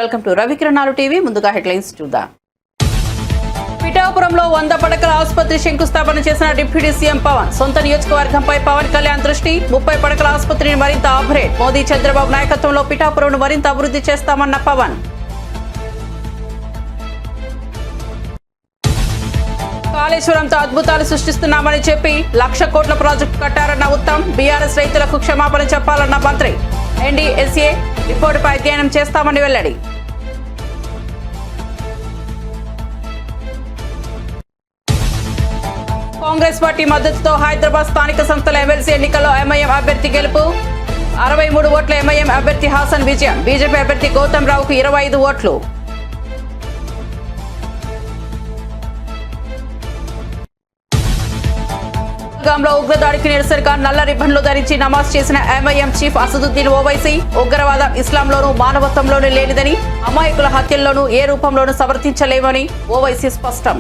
Welcome to Ravikiranalu TV. ముందుగా headlines చూద్దాం. పిఠాపురంలో 100 పడకల ఆసుపత్రి శంకుస్థాపన చేసిన డిప్యూటీ సీఎం పవన్. సొంత నియోజకవర్గంపై పవన్ కళ్యాణ్ దృష్టి. 30 పడకల ఆసుపత్రిని మరింత అప్గ్రేడ్. మోదీ చంద్రబాబు నాయకత్వంలో పిఠాపురంను మరింత అభివృద్ధి చేస్తామన్న పవన్. కాళేశ్వరంతో అద్భుతాలు సృష్టిస్తున్నామని చెప్పి 1,00,000 కోట్ల ప్రాజెక్టు కట్టారన్న ఉత్తమ్. బీఆర్ఎస్ రైతులకు క్షమాపణ చెప్పాలన్న మంత్రి. ఎన్డీఎస్ఏ రిపోర్టుపై అధ్యయనం చేస్తామని వెల్లడి. కాంగ్రెస్ పార్టీ మద్దతుతో హైదరాబాద్ స్థానిక సంస్థల ఎమ్మెల్సీ ఎన్నికల్లో ఎంఐఎం అభ్యర్థి గెలుపు. 63 ఓట్ల ఎంఐఎం అభ్యర్థి హాసన్ విజయం. బీజేపీ అభ్యర్థి గౌతమ్ రావుకు 25 ఓట్లు. లో ఉగ్రదాడికి నిరసనగా నల్ల రిబ్బన్లు ధరించి నమాజ్ చేసిన ఎంఐఎం చీఫ్ అసదుద్దీన్ ఓవైసీ. ఉగ్రవాదం ఇస్లాంలోనూ మానవత్వంలోనూ లేనిదని, అమాయకుల హత్యల్లోనూ ఏ రూపంలోనూ సమర్థించలేమని ఓవైసీ స్పష్టం.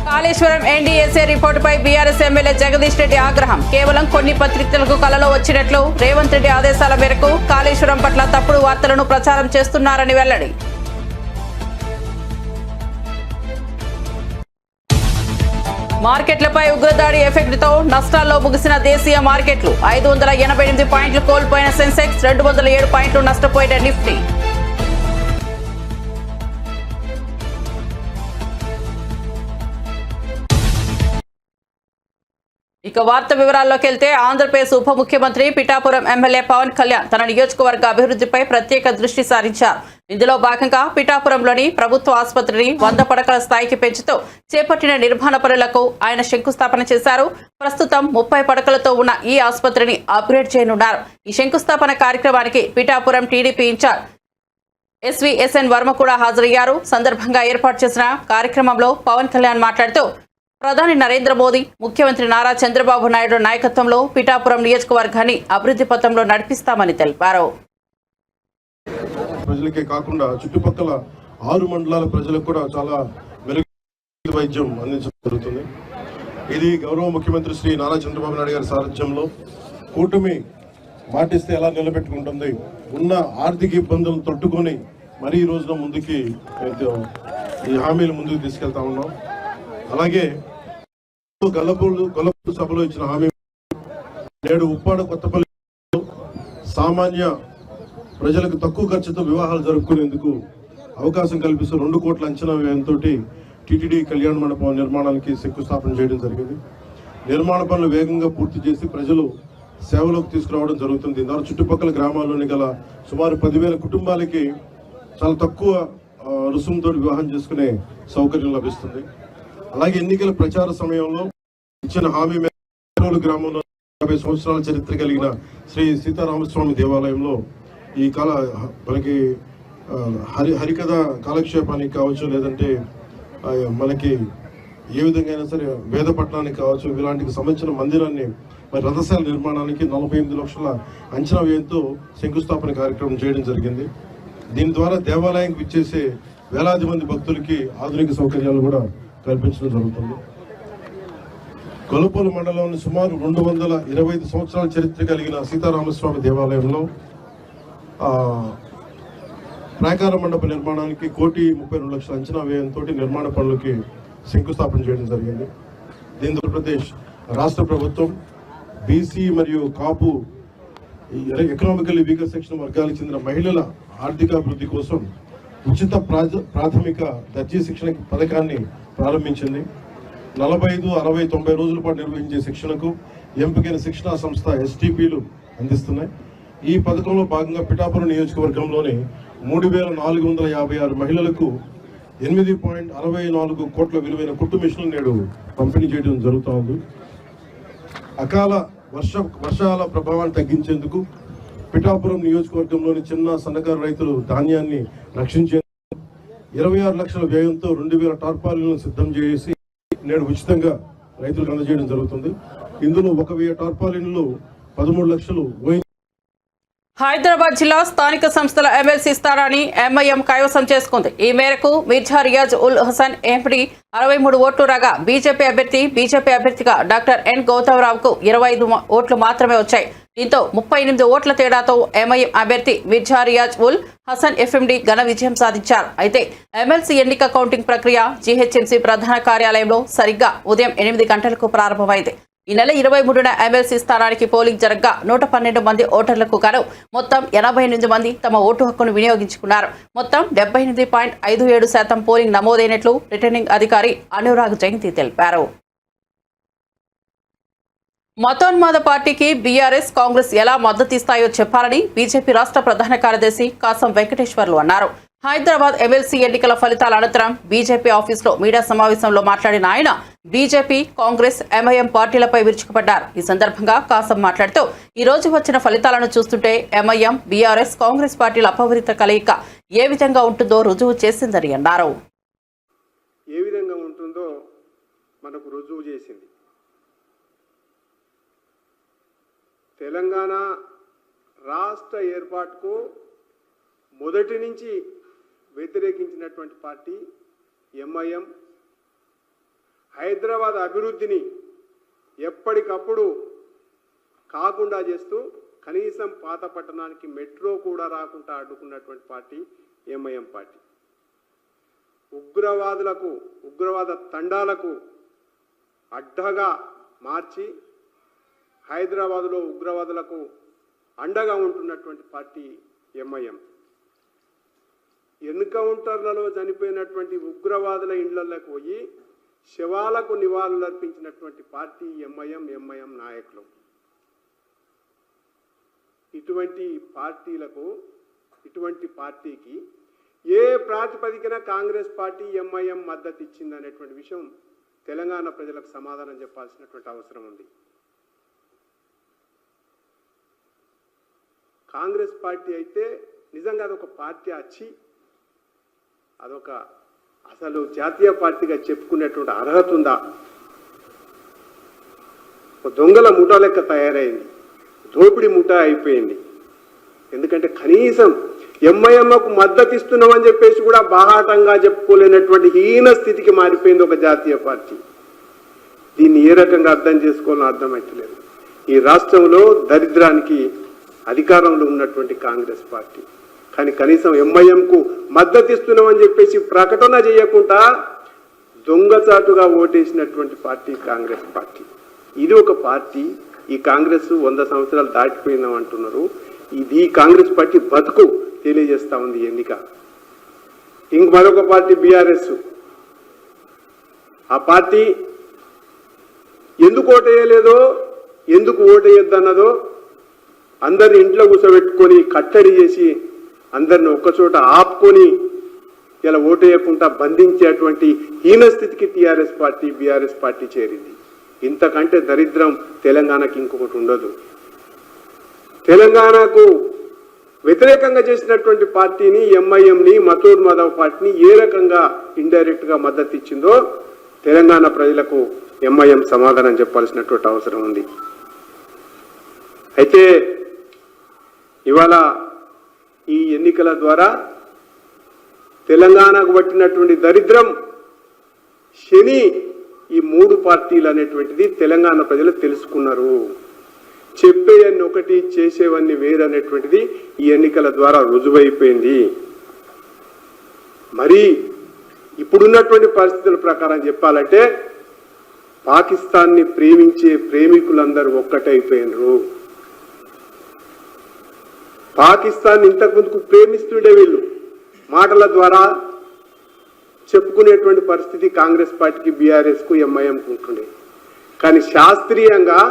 కాళేశ్వరం ఎన్డీఎస్ఏ రిపోర్టుపై బీఆర్ఎస్ ఎమ్మెల్యే జగదీష్ రెడ్డి ఆగ్రహం. కేవలం కొన్ని పత్రికలకు కలలో వచ్చినట్లు రేవంత్ రెడ్డి ఆదేశాల మేరకు కాళేశ్వరం పట్ల తప్పుడు వార్తలను ప్రచారం చేస్తున్నారని వెల్లడి. మార్కెట్లపై ఉగ్రదాడి ఎఫెక్ట్తో నష్టాల్లో ముగిసిన దేశీయ మార్కెట్లు. 588 పాయింట్లు కోల్పోయిన సెన్సెక్స్, 207 పాయింట్లు నష్టపోయిన నిఫ్టీ. ఇక వార్త వివరాల్లోకి వెళ్తే, ఆంధ్రప్రదేశ్ ఉప ముఖ్యమంత్రి పిఠాపురం ఎమ్మెల్యే పవన్ కళ్యాణ్ తన నియోజకవర్గ అభివృద్ధిపై ప్రత్యేక దృష్టి సారించారు. ఇందులో భాగంగా పిఠాపురంలోని ప్రభుత్వ ఆసుపత్రిని 100 పడకల స్థాయికి పెంచుతూ చేపట్టిన నిర్మాణ పనులకు ఆయన శంకుస్థాపన చేశారు. ప్రస్తుతం 30 పడకలతో ఉన్న ఈ ఆసుపత్రిని అప్గ్రేడ్ చేయనున్నారు. ఈ శంకుస్థాపన కార్యక్రమానికి Pithapuram TDP incharge SVSN Varma కూడా హాజరయ్యారు. సందర్భంగా ఏర్పాటు చేసిన కార్యక్రమంలో పవన్ కళ్యాణ్ మాట్లాడుతూ, ప్రధాని నరేంద్ర మోదీ, ముఖ్యమంత్రి నారా చంద్రబాబు నాయుడు నాయకత్వంలో పిఠాపురం నియోజకవర్గాన్ని అభివృద్ధి పథంలో నడిపిస్తామని తెలిపారు. ప్రజలకే కాకుండా చుట్టుపక్కల 6 మండలాల ప్రజలకు కూడా చాలా మెరుగైన వైద్యం అందించడం జరుగుతుంది. ఇది గౌరవ ముఖ్యమంత్రి శ్రీ నారా చంద్రబాబు నాయుడు గారి సారథ్యంలో కూటమి మాటిస్తే ఎలా నిలబెట్టుకుంటుంది, ఉన్న ఆర్థిక ఇబ్బందులను తట్టుకొని మరీ ఈ రోజున ముందుకి ఈ హామీలు ముందుకు తీసుకెళ్తా ఉన్నాం. అలాగే గొల్లపూడి సభలో ఇచ్చిన హామీ నేడు ఉప్పాడ కొత్తపల్లి సామాన్య ప్రజలకు తక్కువ ఖర్చుతో వివాహాలు జరుపుకునేందుకు అవకాశం కల్పిస్తూ 2 కోట్ల అంచనా వ్యయంతో టీటీడీ కళ్యాణ మండపం నిర్మాణానికి శంకుస్థాపన చేయడం జరిగింది. నిర్మాణ పనులు వేగంగా పూర్తి చేసి ప్రజలు సేవలోకి తీసుకురావడం జరుగుతుంది. దీని ద్వారా చుట్టుపక్కల గ్రామాల్లోని గల సుమారు 10,000 కుటుంబాలకి చాలా తక్కువ రుసుముతో వివాహం చేసుకునే సౌకర్యం లభిస్తుంది. అలాగే ఎన్నికల ప్రచార సమయంలో ఇచ్చిన హామీ మేరకు గ్రామంలో 50 సంవత్సరాల చరిత్ర కలిగిన శ్రీ సీతారామస్వామి దేవాలయంలో ఈ మనకి హరికథ కాలక్షేపానికి కావచ్చు, లేదంటే మనకి ఏ విధంగా అయినా సరే వేద పట్టణానికి కావచ్చు, ఇలాంటికి సంబంధించిన మందిరాన్ని మరి రథశాల నిర్మాణానికి 48 లక్షల అంచనా వ్యయంతో శంకుస్థాపన కార్యక్రమం చేయడం జరిగింది. దీని ద్వారా దేవాలయానికి విచ్చేసే వేలాది మంది భక్తులకి ఆధునిక సౌకర్యాలు కూడా కల్పించడం జరుగుతుంది. గొల్లపూడి మండలంలోని సుమారు 225 సంవత్సరాల చరిత్ర కలిగిన సీతారామస్వామి దేవాలయంలో ప్రాకార మండప నిర్మాణానికి 1,32 లక్షల అంచనా వ్యయంతో నిర్మాణ పనులకి శంకుస్థాపన చేయడం జరిగింది. దీని ఆంధ్రప్రదేశ్ రాష్ట్ర ప్రభుత్వం బీసీ మరియు కాపు ఎకనామికల్లీ వీకర్ సెక్షన్ వర్గాలకు చెందిన మహిళల ఆర్థికాభివృద్ధి కోసం ఉచిత ప్రాథమిక దర్జీ శిక్షణ పథకాన్ని ప్రారంభించింది. 45, 60, 90 రోజుల పాటు నిర్వహించే శిక్షణకు ఎంపికైన శిక్షణా సంస్థ ఎస్టీపీలు అందిస్తున్నాయి. ఈ పథకంలో భాగంగా పిఠాపురం నియోజకవర్గంలోని 3,456 మహిళలకు 8.64 కోట్ల విలువైన కుట్టు మిషన్లు నేడు పంపిణీ చేయడం జరుగుతోంది. అకాల వర్షాల ప్రభావాన్ని తగ్గించేందుకు పిఠాపురం నియోజకవర్గంలోని చిన్న సన్నకారు రైతులు ధాన్యాన్ని రక్షించేందుకు 26 లక్షల వ్యయంతో 2,000 టార్పాలిన్లను సిద్ధం చేసి నేడు ఉచితంగా రైతులకు అందజేయడం జరుగుతుంది. ఇందులో 1,000 టార్పాలిన్లు 13 లక్షలు. హైదరాబాద్ జిల్లా స్థానిక సంస్థల ఎమ్మెల్సీ స్థానాన్ని ఎంఐఎం కైవసం చేసుకుంది. ఈ మేరకు మిర్జా రియాజ్ ఉల్ హసన్ ఎంపీ 63 ఓట్లు రాగా బీజేపీ అభ్యర్థిగా డాక్టర్ ఎన్ గౌతమ్ రావుకు 25 ఓట్లు మాత్రమే వచ్చాయి. దీంతో 38 ఓట్ల తేడాతో ఎంఐఎం అభ్యర్థి మిర్జా రియాజ్ ఉల్ హసన్ ఎఫ్ఎండి ఘన విజయం సాధించారు. అయితే ఎమ్మెల్సీ ఎన్నిక కౌంటింగ్ ప్రక్రియ జీహెచ్ఎంసీ ప్రధాన కార్యాలయంలో సరిగ్గా ఉదయం 8 గంటలకు ప్రారంభమైంది. ఈ నెల 23న ఎమ్మెల్సీ స్థానానికి పోలింగ్ జరగ్గా 112 మంది ఓటర్లకు గాను మొత్తం 88 మంది తమ ఓటు హక్కును వినియోగించుకున్నారు. మొత్తం 78.57% పోలింగ్ నమోదైనట్లు రిటర్నింగ్ అధికారి అనురాగ్ జయంతి తెలిపారు. మతోన్మాద పార్టీకి బీఆర్ఎస్, కాంగ్రెస్ ఎలా మద్దతిస్తాయో చెప్పాలని బీజేపీ రాష్ట్ర ప్రధాన కార్యదర్శి కాసం వెంకటేశ్వర్లు అన్నారు. హైదరాబాద్ ఎమ్మెల్సీ ఎన్నికల ఫలితాల అనంతరం బీజేపీ ఆఫీసులో మీడియా సమావేశంలో మాట్లాడిన ఆయన బీజేపీ, కాంగ్రెస్, ఎంఐఎం పార్టీలపై విరుచుకుపడ్డారు. ఈ సందర్భంగా కాసం మాట్లాడుతూ ఈ రోజు వచ్చిన ఫలితాలను చూస్తుంటే ఎంఐఎం, బీఆర్ఎస్, కాంగ్రెస్ పార్టీల అపవిత్ర కలయిక ఏ విధంగా ఉంటుందో రుజువు చేసిందని అన్నారు. ఏ విధంగా ఉంటుందో మనకు రుజువు చేసింది. తెలంగాణ రాష్ట్ర ఏర్పాటుకు మొదటి నుంచి వ్యతిరేకించినటువంటి పార్టీ ఎంఐఎం. హైదరాబాద్ అభివృద్ధిని ఎప్పటికప్పుడు కాకుండా చేస్తూ కనీసం పాత పట్టణానికి మెట్రో కూడా రాకుండా అడ్డుకున్నటువంటి పార్టీ ఎంఐఎం పార్టీ. ఉగ్రవాద తండాలకు అడ్డగా మార్చి హైదరాబాదులో ఉగ్రవాదులకు అండగా ఉంటున్నటువంటి పార్టీ ఎంఐఎం. ఎన్కౌంటర్లలో చనిపోయినటువంటి ఉగ్రవాదుల ఇళ్లలోకి పోయి శవాలకు నివాళులర్పించినటువంటి పార్టీ ఎంఐఎం నాయకులు. ఇటువంటి పార్టీకి ఏ ప్రాతిపదికన కాంగ్రెస్ పార్టీ ఎంఐఎం మద్దతు ఇచ్చిందనేటువంటి విషయం తెలంగాణ ప్రజలకు సమాధానం చెప్పాల్సినటువంటి అవసరం ఉంది. కాంగ్రెస్ పార్టీ అయితే నిజంగా అదొక పార్టీ అసలు జాతీయ పార్టీగా చెప్పుకునేటువంటి అర్హత ఉందా? దొంగల ముఠా లెక్క తయారైంది, దోపిడీ ముఠా అయిపోయింది. ఎందుకంటే కనీసం ఎంఐఎంకు మద్దతు ఇస్తున్నామని చెప్పేసి కూడా బాహాటంగా చెప్పుకోలేనటువంటి హీన స్థితికి మారిపోయింది ఒక జాతీయ పార్టీ. దీన్ని ఏ రకంగా అర్థం చేసుకోవాలో అర్థమవుతలేదు. ఈ రాష్ట్రంలో దరిద్రానికి అధికారంలో ఉన్నటువంటి కాంగ్రెస్ పార్టీ కానీ కనీసం ఎంఐఎంకు మద్దతు ఇస్తున్నామని చెప్పేసి ప్రకటన చేయకుండా దొంగచాటుగా ఓటేసినటువంటి పార్టీ కాంగ్రెస్ పార్టీ. ఇది ఒక పార్టీ. ఈ కాంగ్రెస్ 100 సంవత్సరాలు దాటిపోయిందాం అంటున్నారు. ఇది కాంగ్రెస్ పార్టీ బతుకు తెలియజేస్తా ఉంది ఎన్నిక. ఇంక మరొక పార్టీ బీఆర్ఎస్. ఆ పార్టీ ఎందుకు ఓటేయలేదో, ఎందుకు ఓటేయొద్దన్నదో అందరిని ఇంట్లో కూర్చోబెట్టుకొని కట్టడి చేసి అందరిని ఒక్కచోట ఆపుకొని ఇలా ఓటేయకుండా బంధించేటువంటి హీనస్థితికి టీఆర్ఎస్ పార్టీ, బీఆర్ఎస్ పార్టీ చేరింది. ఇంతకంటే దరిద్రం తెలంగాణకి ఇంకొకటి ఉండదు. తెలంగాణకు వ్యతిరేకంగా చేసినటువంటి పార్టీని ఎంఐఎంని, మతోన్మాద పార్టీని ఏ రకంగా ఇండైరెక్ట్గా మద్దతు ఇచ్చిందో తెలంగాణ ప్రజలకు ఎంఐఎం సమాధానం చెప్పాల్సినటువంటి అవసరం ఉంది. అయితే ఇవాళ ఈ ఎన్నికల ద్వారా తెలంగాణకు పట్టినటువంటి దరిద్రం శని ఈ 3 పార్టీలు అనేటువంటిది తెలంగాణ ప్రజలు తెలుసుకున్నారు. చెప్పేవన్నీ ఒకటి, చేసేవన్నీ వేరనేటువంటిది ఈ ఎన్నికల ద్వారా రుజువైపోయింది. మరి ఇప్పుడున్నటువంటి పరిస్థితుల ప్రకారం చెప్పాలంటే పాకిస్తాన్ని ప్రేమించే ప్రేమికులందరూ ఒక్కటైపోయినరు. పాకిస్తాన్ ఇంతకుముందుకు ప్రేమిస్తుండే వీళ్ళు మాటల ద్వారా చెప్పుకునేటువంటి పరిస్థితి కాంగ్రెస్ పార్టీకి, బీఆర్ఎస్కు, ఎంఐఎంకు ఉంటుండే. కానీ శాస్త్రీయంగా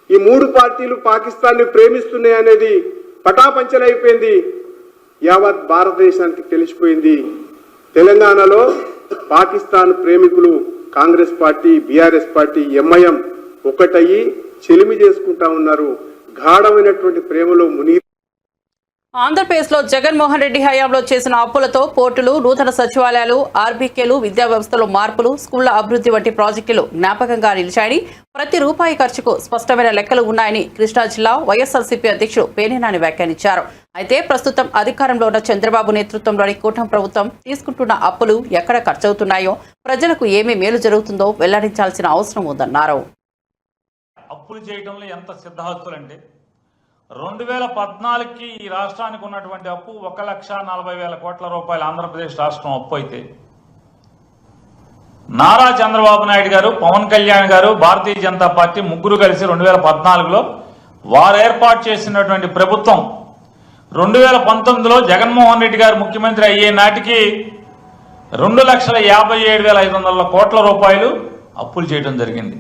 ఈ 3 పార్టీలు పాకిస్తాన్ని ప్రేమిస్తున్నాయి అనేది పటాపంచలైపోయింది. యావత్ భారతదేశానికి తెలిసిపోయింది. తెలంగాణలో పాకిస్తాన్ ప్రేమికులు Congress party, BRS party, MIM ఒకటయ్యి చెలిమి చేసుకుంటా ఉన్నారు. గాఢమైనటువంటి ప్రేమలో ముని. ఆంధ్రప్రదేశ్లో జగన్మోహన్ రెడ్డి హయాంలో చేసిన అప్పులతో పోర్టులు, నూతన సచివాలయాలు, ఆర్బీకేలు, విద్యా వ్యవస్థలో మార్పులు, స్కూళ్ల అభివృద్ధి వంటి ప్రాజెక్టులు జ్ఞాపకంగా నిలిచాయని, ప్రతి రూపాయి ఖర్చుకు స్పష్టమైన లెక్కలు ఉన్నాయని కృష్ణా జిల్లా వైఎస్ఆర్సీపీ అధ్యక్షుడు పేర్నినాని వ్యాఖ్యానించారు. అయితే ప్రస్తుతం అధికారంలో ఉన్న చంద్రబాబు నేతృత్వంలోని కూటమి ప్రభుత్వం తీసుకుంటున్న అప్పులు ఎక్కడ ఖర్చవుతున్నాయో, ప్రజలకు ఏమీ మేలు జరుగుతుందో వెల్లడించాల్సిన అవసరం ఉందన్నారు. అప్పులు చేయడంలో ఎంత సిద్ధహస్తులంటే 2014కి ఈ రాష్ట్రానికి ఉన్నటువంటి అప్పు 1,40,000 కోట్ల రూపాయలు ఆంధ్రప్రదేశ్ రాష్ట్రం అప్పు అయితే నారా చంద్రబాబు నాయుడు గారు, పవన్ కళ్యాణ్ గారు, భారతీయ జనతా పార్టీ ముగ్గురు కలిసి 2014లో వారు ఏర్పాటు చేసినటువంటి ప్రభుత్వం 2019లో జగన్మోహన్ రెడ్డి గారు ముఖ్యమంత్రి అయ్యే నాటికి 2,57,500 కోట్ల రూపాయలు అప్పులు చేయడం జరిగింది.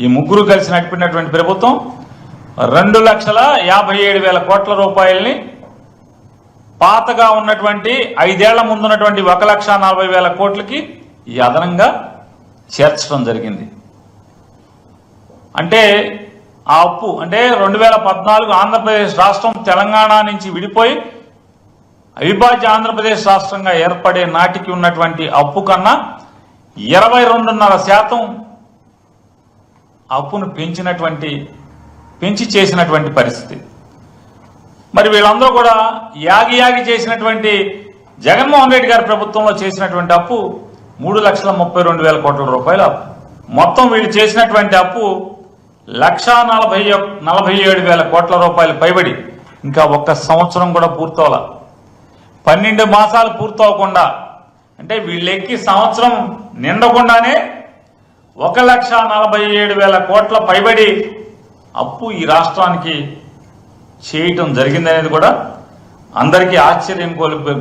ఈ ముగ్గురు కలిసి నడిపినటువంటి ప్రభుత్వం 2,57,000 కోట్ల రూపాయలని పాతగా ఉన్నటువంటి 5 ఏళ్ల ముందున్నటువంటి 1,40,000 కోట్లకి ఈ అదనంగా చేర్చడం జరిగింది. అంటే ఆ అప్పు అంటే 2014 ఆంధ్రప్రదేశ్ రాష్ట్రం తెలంగాణ నుంచి విడిపోయి అవిభాజ్య ఆంధ్రప్రదేశ్ రాష్ట్రంగా ఏర్పడే నాటికి ఉన్నటువంటి అప్పు కన్నా 22.5% అప్పును పెంచి చేసినటువంటి పరిస్థితి. మరి వీళ్ళందరూ కూడా యాగి చేసినటువంటి జగన్మోహన్ రెడ్డి గారి ప్రభుత్వంలో చేసినటువంటి అప్పు 3,32,000 కోట్ల రూపాయల అప్పు. మొత్తం వీళ్ళు చేసినటువంటి అప్పు 1,47,000 కోట్ల రూపాయలు పైబడి ఇంకా ఒక్క సంవత్సరం కూడా పూర్తవల, 12 మాసాలు పూర్తవకుండా, అంటే వీళ్ళెక్కి సంవత్సరం నిండకుండానే 1,47,000 కోట్ల పైబడి అప్పు ఈ రాష్ట్రానికి చేయటం జరిగిందనేది కూడా అందరికీ ఆశ్చర్యం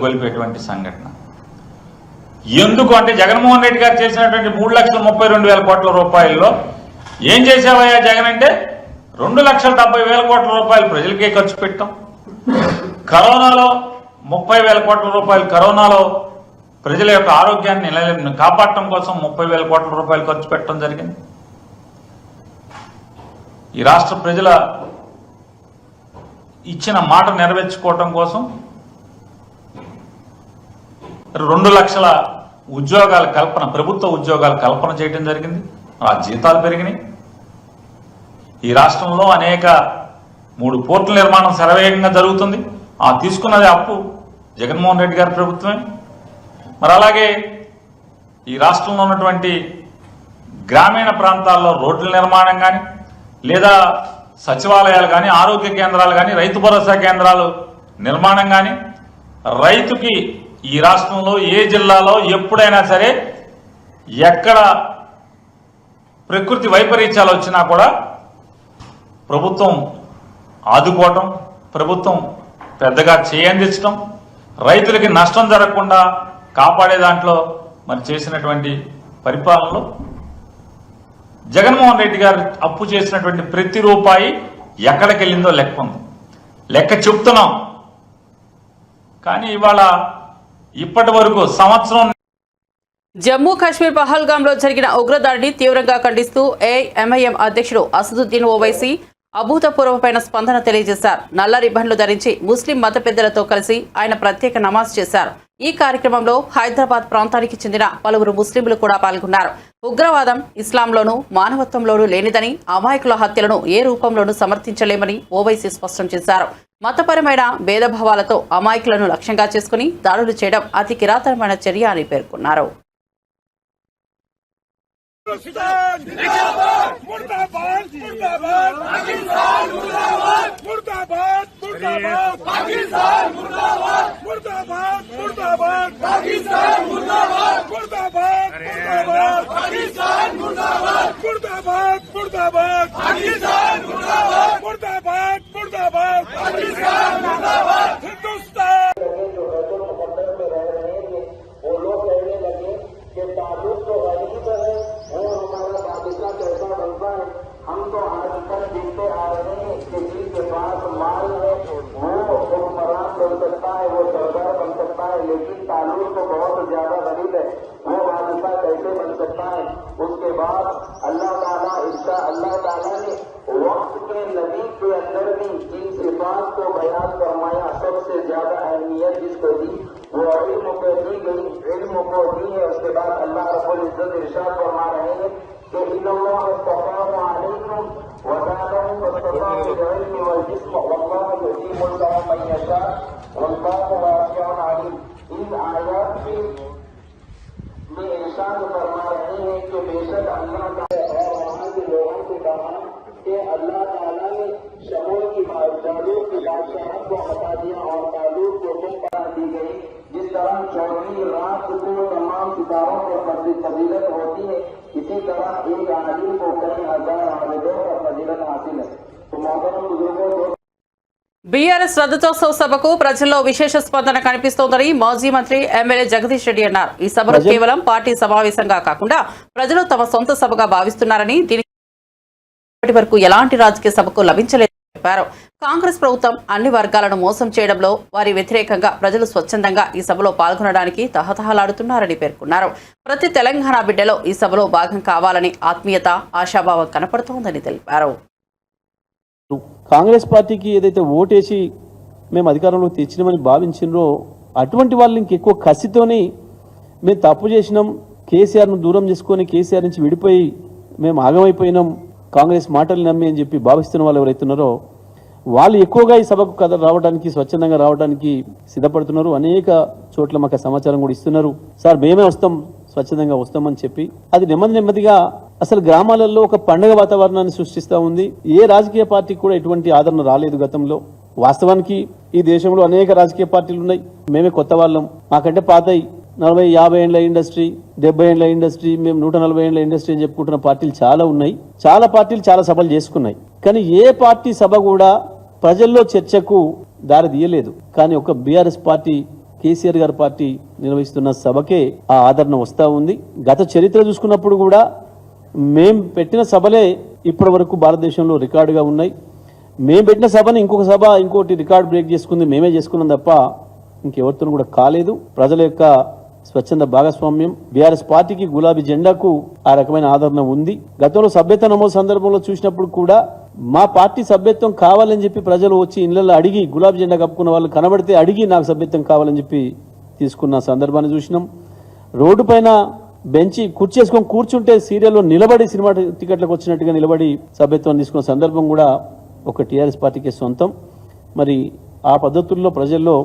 గొలిపేటువంటి సంఘటన. ఎందుకు అంటే జగన్మోహన్ రెడ్డి గారు చేసినటువంటి 3,32,000 కోట్ల రూపాయల్లో ఏం చేసావయ్యా జగన్ అంటే 2,70,000 కోట్ల రూపాయలు ప్రజలకే ఖర్చు పెట్టాం. కరోనాలో 30,000 కోట్ల రూపాయలు కరోనాలో ప్రజల యొక్క ఆరోగ్యాన్ని కాపాడటం కోసం 30,000 కోట్ల రూపాయలు ఖర్చు పెట్టడం జరిగింది. ఈ రాష్ట్ర ప్రజల ఇచ్చిన మాట నెరవేర్చుకోవటం కోసం 2 లక్షల ఉద్యోగాల కల్పన, ప్రభుత్వ ఉద్యోగాల కల్పన చేయడం జరిగింది. ఆ జీతాలు పెరిగినాయి. ఈ రాష్ట్రంలో అనేక 3 పోర్టుల నిర్మాణం శరవేగంగా జరుగుతుంది. ఆ తీసుకున్నది అప్పు జగన్మోహన్ రెడ్డి గారి ప్రభుత్వమే. మరి అలాగే ఈ రాష్ట్రంలో ఉన్నటువంటి గ్రామీణ ప్రాంతాల్లో రోడ్ల నిర్మాణం కానీ, లేదా సచివాలయాలు కానీ, ఆరోగ్య కేంద్రాలు కానీ, రైతు భరోసా కేంద్రాలు నిర్మాణం కానీ, రైతుకి ఈ రాష్ట్రంలో ఏ జిల్లాలో ఎప్పుడైనా సరే ఎక్కడ ప్రకృతి వైపరీత్యాలు వచ్చినా కూడా ప్రభుత్వం ఆదుకోవటం, ప్రభుత్వం పెద్దగా చేయందించడం, రైతులకి నష్టం జరగకుండా కాపాడే దాంట్లో మరి చేసినటువంటి పరిపాలనలో జగన్మోహన్ రెడ్డి గారు అప్పు చేసినటువంటి ప్రతి రూపాయి ఎక్కడికి వెళ్ళిందో లెక్క ఉంది. లెక్క చెప్తున్నాం. కానీ ఇవాళ ఇప్పటి వరకు సంవత్సరం. జమ్మూ కాశ్మీర్ పహల్గాంలో జరిగిన ఉగ్రదాడిని తీవ్రంగా ఖండిస్తూ ఏఐఎంఐఎం అధ్యక్షుడు అసదుద్దీన్ ఓవైసీ అభూతపూర్వమైన స్పందన తెలియజేశారు. నల్ల రిబ్బన్లు ధరించి ముస్లిం మత పెద్దలతో కలిసి ఆయన ప్రత్యేక నమాజ్ చేశారు. ఈ కార్యక్రమంలో హైదరాబాద్ ప్రాంతానికి చెందిన పలువురు ముస్లింలు కూడా పాల్గొన్నారు. ఉగ్రవాదం ఇస్లాంలోనూ మానవత్వంలోనూ లేనిదని, అమాయకుల హత్యలను ఏ రూపంలోనూ సమర్థించలేమని ఓవైసీ స్పష్టం చేశారు. మతపరమైన భేదభావాలతో అమాయకులను లక్ష్యంగా చేసుకుని దాడులు చేయడం అతి కిరాతనమైన చర్య అని పేర్కొన్నారు. हम तो आज तक देखते आ रहे हैं कि जिसके पास माल है वो हुक्मरान बन सकता है, वो सरदार बन सकता है, लेकिन तालुक तो बहुत ज्यादा गरीब है, वो बादशाह कैसे बन सकता है। उसके बाद अल्लाह ताला ने वक्त के नबी के अंदर भी इन सिफात को बयान फरमाया। सबसे ज्यादा अहमियत जिसको दी वो इल्म को दी गई, इल्म को दी है। उसके बाद अल्लाह रब्बुल इज्जत इरशाद फरमा रहे हैं कि इन्नल्लाह इस्तफ़ाहु अलैकुम व ज़ादहु बस्ताताअ बिल-इल्मि वल जिस्म वल्लाहु यु'ती मुल्कहु मन यशा वल्लाहु वासिअुन अलीम। इन आयात में इरशाद फरमा रहे हैं कि बेशक अल्लाह और वहाँ के लोगों से कहा को तमाम सितारों पर फजीलत होती है, इसी तरह एक आदमी को कई हजार आवेदों पर फजीलत हासिल है। तो मोहतरम बुजुर्गों, బీఆర్ఎస్ రజతోత్సవ సభకు ప్రజల్లో విశేష స్పందన కనిపిస్తోందని మాజీ మంత్రి ఎమ్మెల్యే జగదీష్ రెడ్డి అన్నారు. ఈ సభను కేవలం పార్టీ సమావేశంగా కాకుండా ప్రజలు తమ సొంత సభగా భావిస్తున్నారని, దీనికి ఇప్పటి వరకు ఎలాంటి రాజకీయ సభకు లభించలేదని చెప్పారు. కాంగ్రెస్ ప్రభుత్వం అన్ని వర్గాలను మోసం చేయడంలో వారి వ్యతిరేకంగా ప్రజలు స్వచ్ఛందంగా ఈ సభలో పాల్గొనడానికి తహతహలాడుతున్నారని పేర్కొన్నారు. ప్రతి తెలంగాణ బిడ్డలో ఈ సభలో భాగం కావాలని ఆత్మీయత, ఆశాభావం కనపడుతోందని తెలిపారు. కాంగ్రెస్ పార్టీకి ఏదైతే ఓటేసి మేము అధికారంలో తెచ్చినామని భావించినరో అటువంటి వాళ్ళు ఇంకెక్కువ కసితోని మేము తప్పు చేసినాం, కేసీఆర్ను దూరం చేసుకొని కేసీఆర్ నుంచి విడిపోయి మేము ఆగమైపోయినాం, కాంగ్రెస్ మాటలు నమ్మి అని చెప్పి భావిస్తున్న వాళ్ళు ఎవరైతున్నారో వాళ్ళు ఎక్కువగా ఈ సభకు కథ రావడానికి, స్వచ్ఛందంగా రావడానికి సిద్ధపడుతున్నారు. అనేక చోట్ల మాకు సమాచారం కూడా ఇస్తున్నారు. సార్ మేమే వస్తాం, స్వచ్ఛందంగా వస్తామని చెప్పి అది నెమ్మదిగా అసలు గ్రామాలలో ఒక పండుగ వాతావరణాన్ని సృష్టిస్తూ ఉంది. ఏ రాజకీయ పార్టీకి కూడా ఎటువంటి ఆదరణ రాలేదు గతంలో. వాస్తవానికి ఈ దేశంలో అనేక రాజకీయ పార్టీలు ఉన్నాయి. మేమే కొత్త వాళ్ళం, మాకంటే పాతయి 40-50 ఏళ్ల ఇండస్ట్రీ, 70 ఏళ్ల ఇండస్ట్రీ, మేము 140 ఏళ్ల ఇండస్ట్రీ అని చెప్పుకుంటున్న పార్టీలు చాలా ఉన్నాయి. చాలా పార్టీలు చాలా సభలు చేసుకున్నాయి. కానీ ఏ పార్టీ సభ కూడా ప్రజల్లో చర్చకు దారి తీయలేదు. కానీ ఒక బీఆర్ఎస్ పార్టీ, కేసీఆర్ గారి పార్టీ నిర్వహిస్తున్న సభకే ఆ ఆదరణ వస్తూ ఉంది. గత చరిత్ర చూసుకున్నప్పుడు కూడా మేం పెట్టిన సభలే ఇప్పటి వరకు భారతదేశంలో రికార్డుగా ఉన్నాయి. మేము పెట్టిన సభని ఇంకొక సభ ఇంకోటి రికార్డు బ్రేక్ చేసుకుంది మేమే చేసుకున్నాం తప్ప ఇంకెవరితో కూడా కాలేదు. ప్రజల యొక్క స్వచ్ఛంద భాగస్వామ్యం, బీఆర్ఎస్ పార్టీకి, గులాబీ జెండాకు ఆ రకమైన ఆదరణ ఉంది. గతంలో సభ్యత్వ నమోదు సందర్భంలో చూసినప్పుడు కూడా మా పార్టీ సభ్యత్వం కావాలని చెప్పి ప్రజలు వచ్చి ఇళ్లలో అడిగి, గులాబీ జెండా కప్పుకున్న వాళ్ళు కనబడితే అడిగి నాకు సభ్యత్వం కావాలని చెప్పి తీసుకున్న సందర్భాన్ని చూసినాం. రోడ్డు పైన బెంచి కుర్చేసుకొని కూర్చుంటే సీరియల్లో నిలబడి, సినిమా టికెట్లకు వచ్చినట్టుగా నిలబడి సభ్యత్వం తీసుకున్న సందర్భం కూడా ఒక టీఆర్ఎస్ పార్టీకి సొంతం. మరి ఆ పద్ధతుల్లో ప్రజల్లో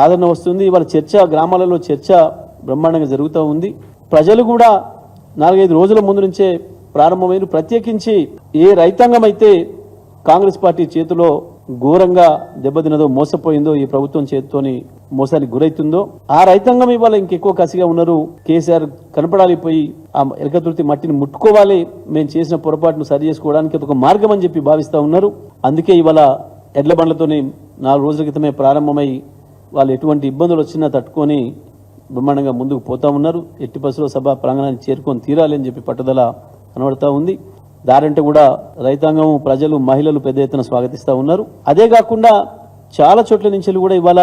ఆదరణ వస్తుంది. ఇవాళ చర్చ, గ్రామాలలో చర్చ బ్రహ్మాండంగా జరుగుతూ ఉంది. ప్రజలు కూడా 4-5 రోజుల ముందు నుంచే ప్రారంభమైన, ప్రత్యేకించి ఏ రైతాంగం అయితే కాంగ్రెస్ పార్టీ చేతిలో ఘోరంగా దెబ్బతినదో, మోసపోయిందో, ఈ ప్రభుత్వం చేతితోని మోసానికి గురైతుందో ఆ రైతాంగం ఇవాళ ఇంకెక్కువ కసిగా ఉన్నారు. కేసీఆర్ కనపడాలి, పోయి ఆ ఎలకతుర్తి మట్టిని ముట్టుకోవాలి, మేము చేసిన పొరపాటును సరి చేసుకోవడానికి ఒక మార్గం అని చెప్పి భావిస్తూ ఉన్నారు. అందుకే ఇవాళ ఎడ్ల బండ్లతోని 4 రోజుల క్రితమే ప్రారంభమై వాళ్ళు ఎటువంటి ఇబ్బందులు వచ్చినా తట్టుకొని బ్రహ్మాండంగా ముందుకు పోతా ఉన్నారు. ఎట్టి బస్సులో సభ ప్రాంగణాన్ని చేరుకొని తీరాలి అని చెప్పి పట్టుదల కనబడతా ఉంది. దారంటే కూడా రైతాంగం, ప్రజలు, మహిళలు పెద్ద ఎత్తున స్వాగతిస్తూ ఉన్నారు. అదే కాకుండా చాలా చోట్ల నుంచి కూడా ఇవాళ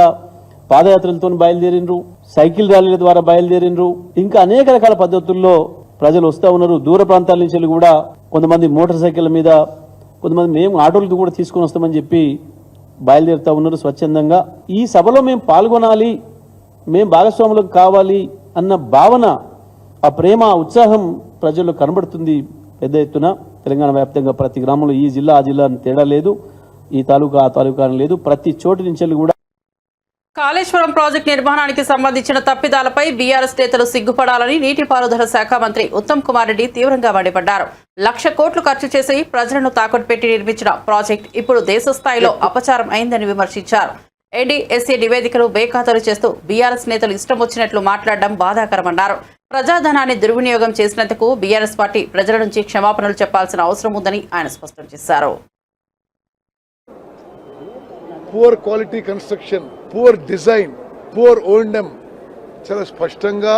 పాదయాత్రలతో బయలుదేరిండ్రు, సైకిల్ ర్యాలీల ద్వారా బయలుదేరిండ్రు, ఇంకా అనేక రకాల పద్ధతుల్లో ప్రజలు వస్తూ ఉన్నారు. దూర ప్రాంతాల నుంచి కూడా కొంతమంది మోటార్ సైకిళ్ల మీద, కొంతమంది మేము ఆటోలతో కూడా తీసుకొని వస్తామని చెప్పి బయలుదేరుతూ ఉన్నారు స్వచ్ఛందంగా. ఈ సభలో మేము పాల్గొనాలి, మేము భాగస్వాములకు కావాలి అన్న భావన, ఆ ప్రేమ, ఉత్సాహం ప్రజల్లో కనబడుతుంది పెద్ద ఎత్తున. తెలంగాణ వ్యాప్తంగా ప్రతి గ్రామంలో ఈ జిల్లా, ఆ జిల్లా తేడా లేదు, ఈ తాలూకా, ఆ తాలూకా లేదు, ప్రతి చోటు నుంచి కూడా. కాళేశ్వరం ప్రాజెక్టు నిర్మాణానికి సంబంధించిన తప్పిదాలపై బీఆర్ఎస్ నేతలు సిగ్గుపడాలని నీటిపారుదల శాఖ మంత్రి ఉత్తమ్ కుమార్ రెడ్డి తీవ్రంగా మండిపడ్డారు. 1,00,000 కోట్లు ఖర్చు చేసి ప్రజలను తాకట్టు పెట్టి నిర్మించిన ప్రాజెక్టు ఇప్పుడు దేశ స్థాయిలో అపచారం అయిందని విమర్శించారు. ఎన్డీఎస్సీ నివేదికను బేఖాతరు చేస్తూ బీఆర్ఎస్ నేతలు ఇష్టం వచ్చినట్లు మాట్లాడడం బాధాకరమన్నారు. ప్రజాధనాన్ని దుర్వినియోగం చేసినందుకు బీఆర్ఎస్ పార్టీ ప్రజల నుంచి క్షమాపణలు చెప్పాల్సిన అవసరం ఉందని ఆయన స్పష్టం చేశారు. Poor quality construction, poor design, poor O and M చాలా స్పష్టంగా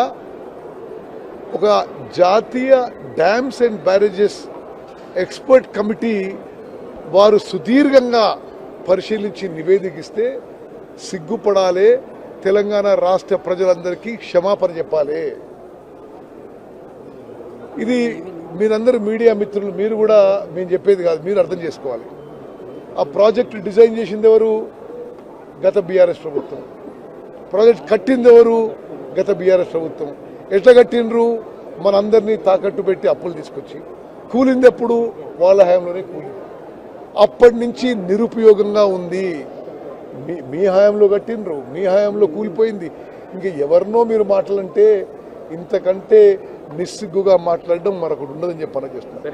ఒక జాతీయ dams and barrages expert committee వారు సుదీర్ఘంగా పరిశీలించి నివేదికిస్తే సిగ్గుపడాలి. తెలంగాణ రాష్ట్ర ప్రజలందరికీ క్షమాపణ చెప్పాలి. ఇది మీరందరూ మీడియా మిత్రులు, మీరు కూడా మేము చెప్పేది కాదు, మీరు అర్థం చేసుకోవాలి. ఆ ప్రాజెక్టు డిజైన్ చేసింది ఎవరు? గత బీఆర్ఎస్ ప్రభుత్వం. ప్రాజెక్ట్ కట్టింది ఎవరు? గత బీఆర్ఎస్ ప్రభుత్వం. ఎట్లా కట్టిండ్రు? మనందరినీ తాకట్టు పెట్టి అప్పులు తీసుకొచ్చి. కూలింది ఎప్పుడు? వాళ్ళ హయాంలోనే కూలింది. అప్పటి నుంచి నిరుపయోగంగా ఉంది. మీ హయాంలో కట్టిండ్రు, మీ హయాంలో కూలిపోయింది. ఇంకా ఎవరినో మీరు మాటలంటే ఇంతకంటే నిస్సిగ్గుగా మాట్లాడడం మరొకటి ఉండదని చెప్పని చేస్తున్నారు.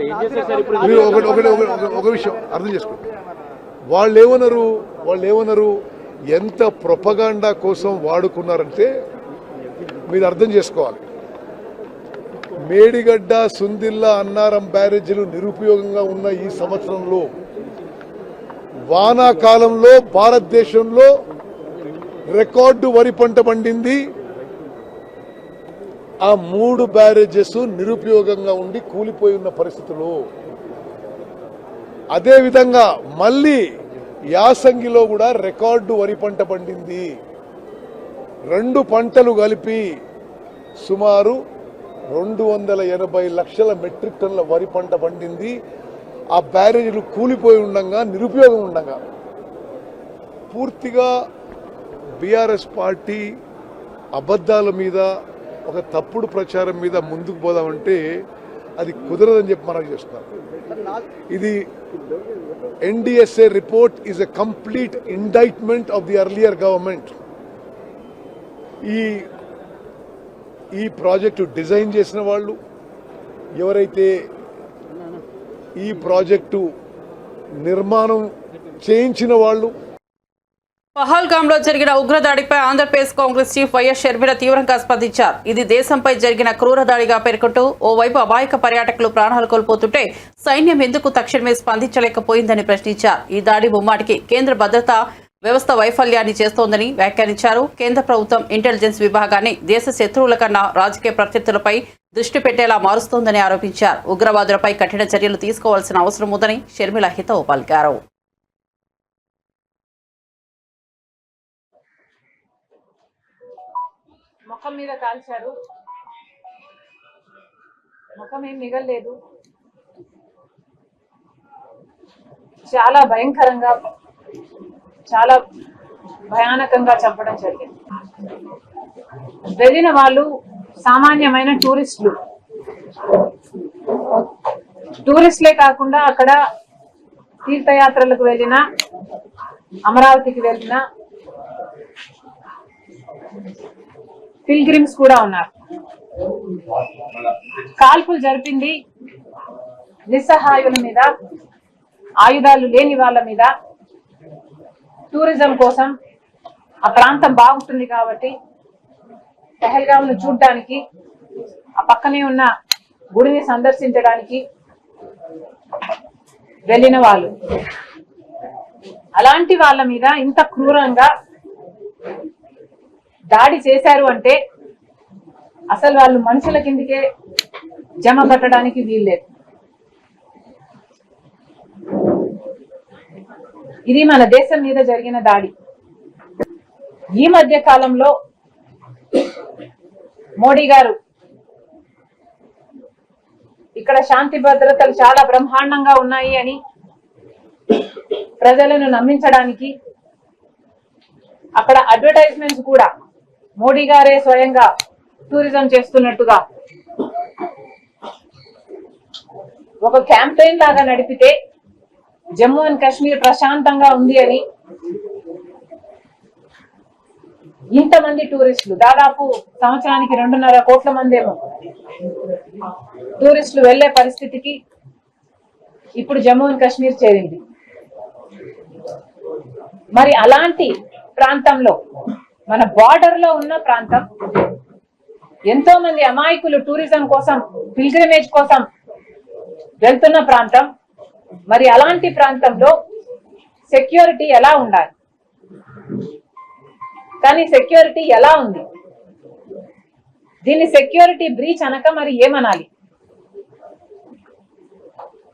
మీరు ఒక విషయం అర్థం చేసుకోండి. వాళ్ళు ఏమన్నారు? ఎంత ప్రొపగాండా కోసం వాడుకున్నారంటే మీరు అర్థం చేసుకోవాలి. మేడిగడ్డ, సుందిల్లా, అన్నారం బ్యారేజీలు నిరుపయోగంగా ఉన్న ఈ సంవత్సరంలో వానాకాలంలో భారతదేశంలో రికార్డు వరి పంట పండింది. ఆ 3 బ్యారేజెస్ నిరుపయోగంగా ఉండి కూలిపోయి ఉన్న పరిస్థితుల్లో, అదేవిధంగా మళ్ళీ యాసంగిలో కూడా రికార్డు వరి పంట పండింది. 2 పంటలు కలిపి సుమారు 280 లక్షల మెట్రిక్ టన్నుల వరి పంట పండింది. ఆ బ్యారేజీలు కూలిపోయి ఉండగా, నిరుపయోగం ఉండగా, పూర్తిగా బీఆర్ఎస్ పార్టీ అబద్ధాల మీద, ఒక తప్పుడు ప్రచారం మీద ముందుకు పోదామంటే అది కుదరదని చెప్పి మనం చేస్తున్నాం. ఇది NDSA report is a complete indictment of the earlier government. ఈ ప్రాజెక్టు డిజైన్ చేసిన వాళ్ళు, ఎవరైతే ఈ ప్రాజెక్టు నిర్మాణం చేయించిన వాళ్ళు, పహల్గాంలో జరిగిన ఉగ్రదాడిపై ఆంధ్రప్రదేశ్ కాంగ్రెస్ చీఫ్ వైఎస్ షర్మిల తీవ్రంగా స్పందించారు. ఇది దేశంపై జరిగిన క్రూరదాడిగా పేర్కొంటూ ఓవైపు అమాయక పర్యాటకులు ప్రాణాలు కోల్పోతుంటే సైన్యం ఎందుకు తక్షణమే స్పందించలేకపోయిందని ప్రశ్నించారు. ఈ దాడి ముమ్మాటికి కేంద్ర భద్రతా వ్యవస్థ వైఫల్యాన్ని చేస్తోందని వ్యాఖ్యానించారు. కేంద్ర ప్రభుత్వం ఇంటెలిజెన్స్ విభాగాన్ని దేశ శత్రువుల కన్నా రాజకీయ ప్రత్యర్థులపై దృష్టి పెట్టేలా మారుస్తోందని ఆరోపించారు. ఉగ్రవాదులపై కఠిన చర్యలు తీసుకోవాల్సిన అవసరం ఉందని షర్మిల హితవు పలికారు. ముఖం మీద కాల్చారు, ముఖం ఏం మిగల్లేదు. చాలా భయంకరంగా, చాలా భయానకంగా చంపడం జరిగింది. వెళ్ళిన వాళ్ళు సామాన్యమైన టూరిస్టులే కాకుండా అక్కడ తీర్థయాత్రలకు వెళ్ళిన, అమరావతికి వెళ్ళిన పిల్గ్రిమ్స్ కూడా ఉన్నారు. కాల్పులు జరిపింది నిస్సహాయుల మీద, ఆయుధాలు లేని వాళ్ళ మీద. టూరిజం కోసం ఆ ప్రాంతం బాగుంటుంది కాబట్టి పహల్గామ్ను చూడడానికి, ఆ పక్కనే ఉన్న గుడిని సందర్శించడానికి వెళ్ళిన వాళ్ళు. అలాంటి వాళ్ళ మీద ఇంత క్రూరంగా దాడి చేశారు అంటే అసలు వాళ్ళు మనుషుల కిందికే జమ కట్టడానికి వీల్లేదు. ఇది మన దేశం మీద జరిగిన దాడి. ఈ మధ్య కాలంలో మోడీ గారు ఇక్కడ శాంతి భద్రతలు చాలా బ్రహ్మాండంగా ఉన్నాయి అని ప్రజలను నమ్మించడానికి అక్కడ అడ్వర్టైజ్మెంట్స్ కూడా మోడీ గారే స్వయంగా టూరిజం చేస్తున్నట్టుగా ఒక క్యాంపెయిన్ లాగా నడిపితే జమ్మూ అండ్ కాశ్మీర్ ప్రశాంతంగా ఉంది అని ఇంతమంది టూరిస్టులు, దాదాపు సంవత్సరానికి 2.5 కోట్ల మంది ఏమో టూరిస్టులు వెళ్లే పరిస్థితికి ఇప్పుడు జమ్మూ అండ్ కాశ్మీర్ చేరింది. మరి అలాంటి ప్రాంతంలో, మన బార్డర్ లో ఉన్న ప్రాంతం, ఎంతో మంది అమాయకులు టూరిజం కోసం, పిల్గ్రిమేజ్ కోసం వెళ్తున్న ప్రాంతం. మరి అలాంటి ప్రాంతంలో సెక్యూరిటీ ఎలా ఉండాలి? కానీ సెక్యూరిటీ ఎలా ఉంది? దీన్ని సెక్యూరిటీ బ్రీచ్ అనక మరి ఏమనాలి?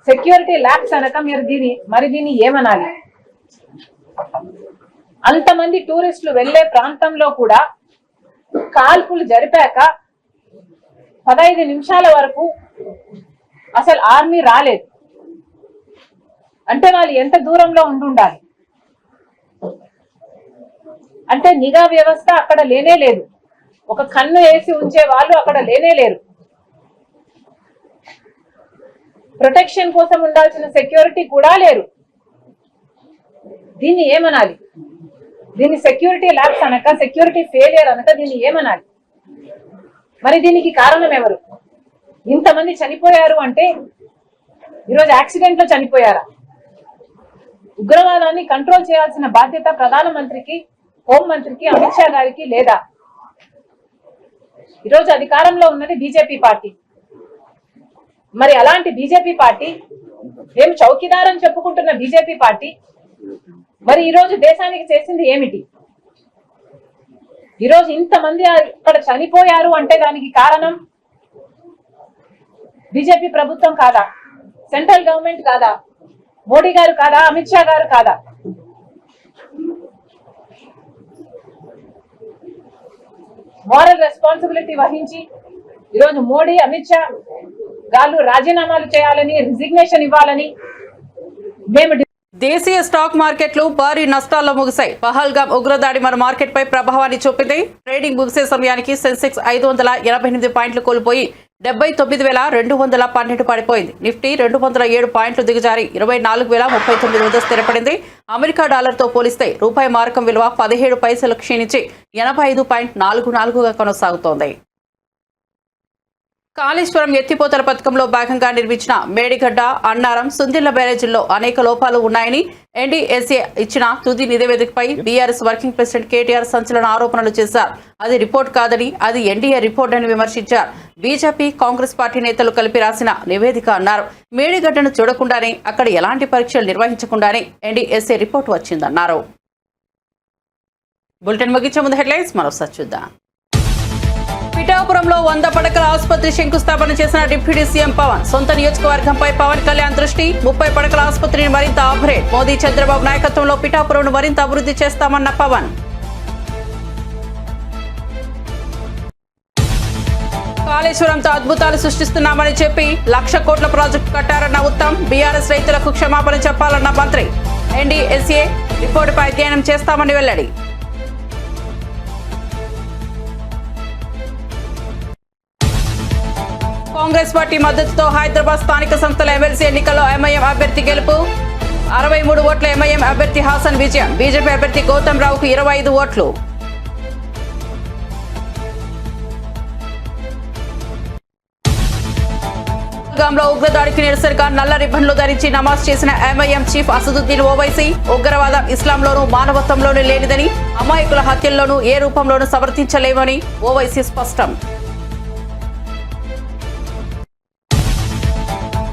సెక్యూరిటీ ల్యాప్స్ అనక మరి దీన్ని ఏమనాలి? అంతమంది టూరిస్టులు వెళ్లే ప్రాంతంలో కూడా కాల్పులు జరిపాక 15 నిమిషాల వరకు అసలు ఆర్మీ రాలేదు అంటే వాళ్ళు ఎంత దూరంలో ఉండాలి? అంటే నిఘా వ్యవస్థ అక్కడ లేనే లేదు. ఒక కన్ను వేసి ఉంచే వాళ్ళు అక్కడ లేనే లేరు. ప్రొటెక్షన్ కోసం ఉండాల్సిన సెక్యూరిటీ కూడా లేరు. దీన్ని ఏమనాలి? దీన్ని సెక్యూరిటీ ల్యాప్స్ అనక, సెక్యూరిటీ ఫెయిలియర్ అనక దీన్ని ఏమనాలి? మరి దీనికి కారణం ఎవరు? ఇంతమంది చనిపోయారు అంటే ఈరోజు యాక్సిడెంట్ లో చనిపోయారా? ఉగ్రవాదాన్ని కంట్రోల్ చేయాల్సిన బాధ్యత ప్రధానమంత్రికి, హోంమంత్రికి, అమిత్ షా గారికి లేదా? ఈరోజు అధికారంలో ఉన్నది బీజేపీ పార్టీ. మరి అలాంటి బీజేపీ పార్టీ, మేము చౌకీదార్ అని చెప్పుకుంటున్న బీజేపీ పార్టీ మరి ఈరోజు దేశానికి చేసింది ఏమిటి? ఈరోజు ఇంతమంది అక్కడ చనిపోయారు అంటే దానికి కారణం బీజేపీ ప్రభుత్వం కాదా? సెంట్రల్ గవర్నమెంట్ కాదా? మోడీ గారు కాదా? అమిత్ షా గారు కాదా? మోరల్ రెస్పాన్సిబిలిటీ వహించి ఈరోజు మోడీ, అమిత్ షా గారు రాజీనామాలు చేయాలని, రిజిగ్నేషన్ ఇవ్వాలని మేము దేశీయ స్టాక్ మార్కెట్లు భారీ నష్టాల్లో ముగిశాయి. పహల్గామ్ ఉగ్రదాడి మన మార్కెట్ పై ప్రభావాన్ని చూపింది. ట్రేడింగ్ ముగిసే సమయానికి సెన్సెక్స్ 588 పాయింట్లు కోల్పోయి 79,212 పడిపోయింది. నిఫ్టీ 207 పాయింట్లు దిగజారి 24,039 వద్ద స్థిరపడింది. అమెరికా డాలర్తో పోలిస్తే రూపాయి మారకం విలువ 17 పైసలు క్షీణించి 85.44గా కొనసాగుతోంది. కాళేశ్వరం ఎత్తిపోతల పథకంలో భాగంగా నిర్మించిన మేడిగడ్డ, అన్నారం, సుందిళ్ల బ్యారేజీల్లో అనేక లోపాలు ఉన్నాయని ఎన్డీఎస్ఏ ఇచ్చిన తుది నివేదికపై బీఆర్ఎస్ వర్కింగ్ ప్రెసిడెంట్ కేటీఆర్ సంచలన ఆరోపణలు చేశారు. అది రిపోర్ట్ కాదని, అది ఎన్డీఏ రిపోర్ట్ అని విమర్శించారు. బీజేపీ, కాంగ్రెస్ పార్టీ నేతలు కలిపి రాసిన నివేదిక అన్నారు. మేడిగడ్డను చూడకుండానే, అక్కడ ఎలాంటి పరీక్షలు నిర్వహించకుండానే ఎన్డీఎస్ఏ రిపోర్ట్ వచ్చిందన్నారు. బులెటిన్ ముగించే ముందు హెడ్లైన్స్ మరోసారి చూద్దాం. పిఠాపురంలో 100 పడకల ఆసుపత్రి శంకుస్థాపన చేసిన డిప్యూటీ సీఎం పవన్. సొంత నియోజకవర్గంపై పవన్ కళ్యాణ్ దృష్టి. 30 పడకల ఆసుపత్రిని మరింత అప్గ్రేడ్. మోదీ, చంద్రబాబు నాయకత్వంలో పిఠాపురంను మరింత అభివృద్ధి చేస్తామన్న పవన్. కాళేశ్వరంతో అద్భుతాలు సృష్టిస్తున్నామని చెప్పి 1,00,000 కోట్ల ప్రాజెక్టు కట్టారన్న ఉత్తమ్. బీఆర్ఎస్ రైతులకు క్షమాపణ చెప్పాలన్న మంత్రి. ఎన్డీఎస్ఏ రిపోర్టుపై అధ్యయనం చేస్తామని వెల్లడి. కాంగ్రెస్ పార్టీ మద్దతుతో హైదరాబాద్ స్థానిక సంస్థల ఎమ్మెల్సీ ఎన్నికల్లో ఎంఐఎం అభ్యర్థి గెలుపు. 63 ఓట్ల ఎంఐఎం అభ్యర్థి హాసన్ విజయం. బీజేపీ అభ్యర్థి గౌతమ్ రావుకు 25 ఓట్లు. పహల్గామ్లో ఉగ్రదాడికి నిరసనగా నల్ల రిబ్బన్లు ధరించి నమాజ్ చేసిన ఎంఐఎం చీఫ్ అసదుద్దీన్ ఓవైసీ. ఉగ్రవాదం ఇస్లాంలోనూ మానవత్వంలోనూ లేనిదని, అమాయకుల హత్యల్లోనూ ఏ రూపంలోనూ సమర్థించలేమని ఓవైసీ స్పష్టం.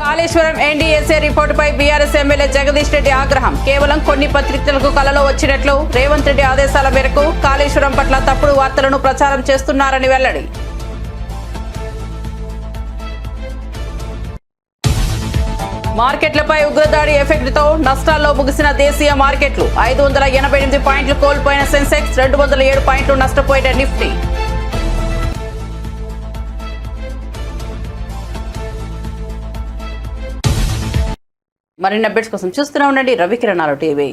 కాళేశ్వరం ఎన్డీఎస్ఏ రిపోర్టుపై బీఆర్ఎస్ ఎమ్మెల్యే జగదీష్ రెడ్డి ఆగ్రహం. కేవలం కొన్ని పత్రికలకు కలలో వచ్చినట్లు రేవంత్ రెడ్డి ఆదేశాల మేరకు కాళేశ్వరం పట్ల తప్పుడు వార్తలను ప్రచారం చేస్తున్నారని వెల్లడి. మార్కెట్లపై ఉగ్రదాడి ఎఫెక్ట్తో నష్టాల్లో ముగిసిన దేశీయ మార్కెట్లు. 588 పాయింట్లు కోల్పోయిన సెన్సెక్స్, 207 పాయింట్లు నష్టపోయిన నిఫ్టీ. మరిన్ని అప్డేట్స్ కోసం చూస్తూనే ఉండండి రవికిరణాలు టీవీ.